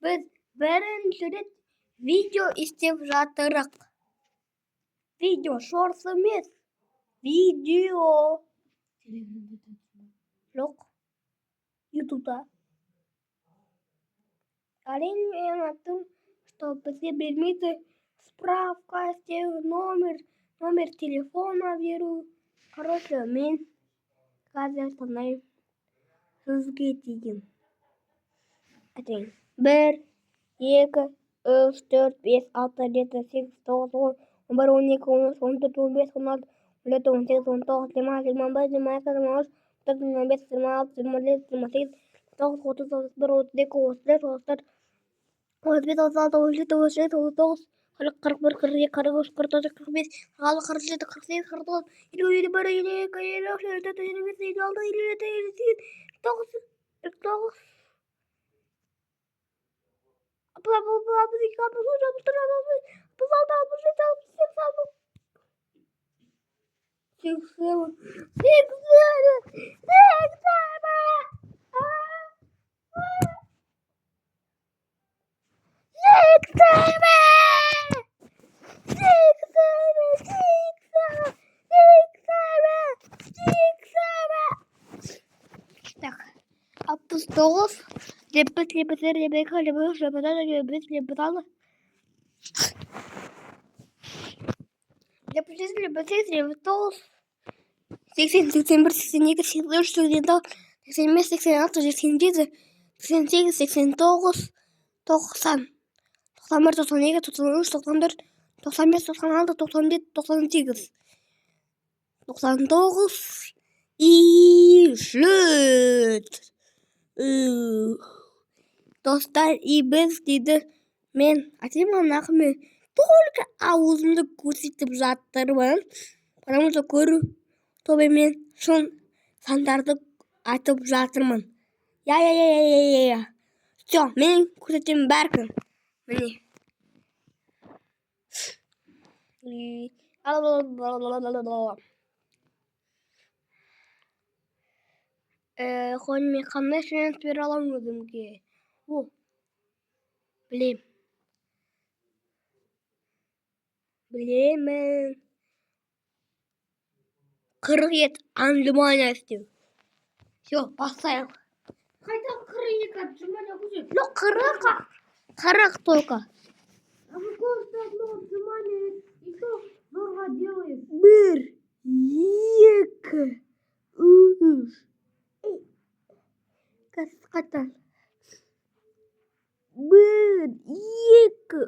Biz birinchi video istep жатырық. Video shorts емес. Video. Жоқ. YouTube'да. Әрине мен айттым, что бізге бермейді справка істеу, номер телефона беру. Короче, мен қазір санаймын сізге деген. Айтайын. 1, 2, 3, 4, 5, 6, 7, 8, 9, 10, 11, 12, 13, 14, 15, 16, 17, 18, 19, 20, 21, 22, 23, 24, 25, 26, 27, 28, 29, 30, 31, 32, 33, 34, 35, 36, 37, 38, 39, 40, 41, 42, 43, 44, 45, 46, 47, 48, 49, 50, 51, 52, 53, 54, 55, 56, 57, 58, 59. Так, 69, лепет, лепетер, лепека, лепеш, лепетала, лепет, лепетала. Лепетер, лепетер, лепетос. 80, 81, 82, 83, 84, 85, 86, 87, 88, 89, 90, 91, 92, 93, 94, 95, 96, 97, 98, 99 и slöt. Dostlar iyi biz dedi. Men atayım только аузымды көрсетіп жатырмын. Потому что көру тобы мен шын сандарды айтып жатырмын. Я. Все, мен көрсетемін бәркім. Міне. Хон мен қандай шенет бере аламын өзімге? Білемін. 40 отжимания істеу. Все, бастайық. Қайда 42 отжимания көже? Ну, 40 только. А вы кажется, одно отжимание и то зорға делаешь. 1, 2, 3. Қайтан. 1, 2, 3.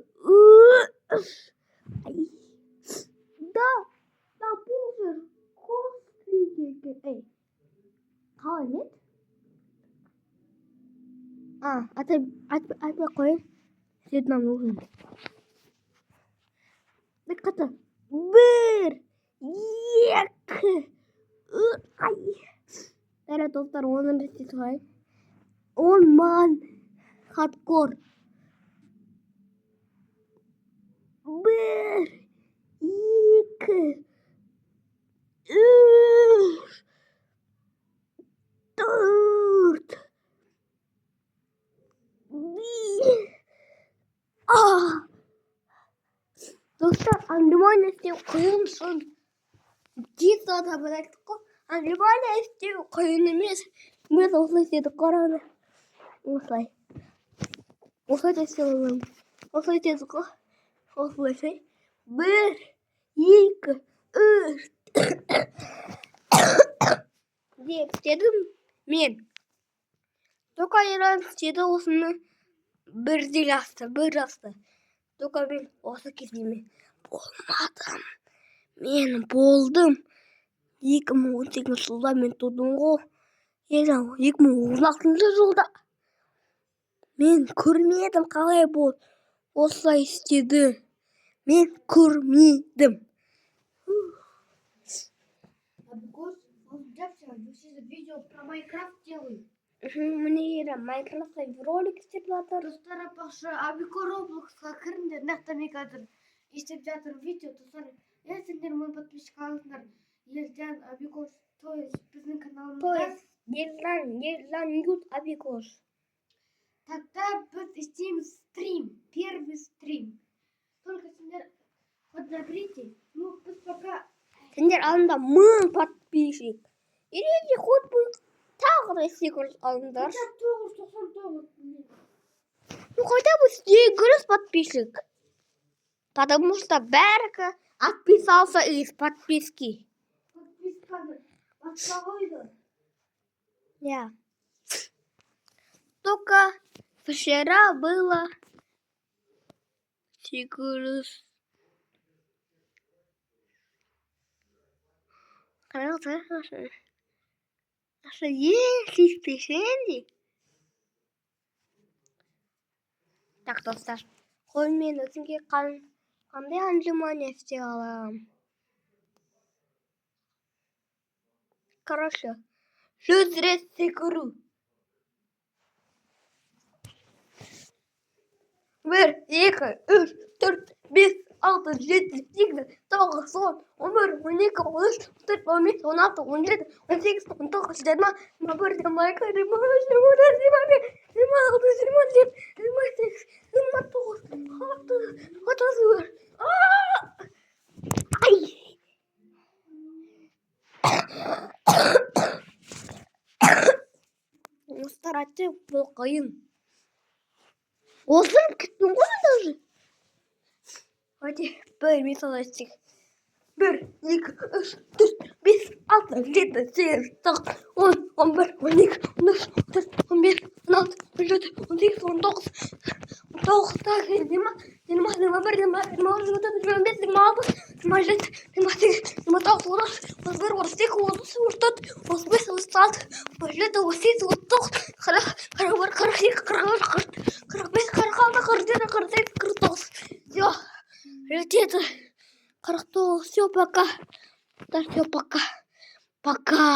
Да, бұл жер кострик. Қалай нет? Айтпай қойын. Сен нам нужен. Қайта. 1, 2, 3. Дәрі достар, оның ресте сұғай. 10 маған хардкор. 1, 2, 3, 4. Dostlar, отжимания істеу қиын шын. 10 сағат айтып қой. Отжимания істеу қиын емес. Мен осылай істедік қарағанда. Осылай да істей аламын. Осылай істедік қой. Осылай. 1, 2, 3. Деп істедім мен. Только еран істеді осыны. Бір жасты. Только мен осы кездеме болмадым. Мен болдым. 2018 жылда мен тудым ғой. 2016 жылда. Мен көрмедім қалай болды. Осылай істеді. Мен көрмедім. Абикос, он видео про Майнкрафт делает. Міне Майнкрафтта ролик істеп жатыр. Достар, апақшы, Абико Роблоксқа кіріңдер. Нақты мен қазір істеп жатыр видео. Достар, сендер мой подписчик алыңдар. Елжан Абикос, то есть біздің каналымызда. То есть Елжан Ют Абикос. Тогда біз істейміз анда 1000 подписчик. Ирээдүйн хоть будет тағы секунд алыңдар. Ну хотя бы 100 подписчик. Потому что Берка отписался из подписки. Я. Только вчера было секунд. Хорошо. Есть песенки. Так, достар. Қой мен өзіңге қандай анжимания істей аламын? Короче, 100 рет секіру. 1, 2, 3, 4, 5, 6, 7, 8, 9, 10, 11, 12, 13, 14, 15, 16, 17, 18, 19, 20, 21, 22, стараться был қиын. Осым кеттің ғой даже. Hadi böyle bir savaştık. 1, 2, 3, 4, 5, 6, 7, 8, 9, 10, 11, 12, 13, 14, 15, 16, 17, 18, 19, 49, все, пока. Да, все, пока. Пока.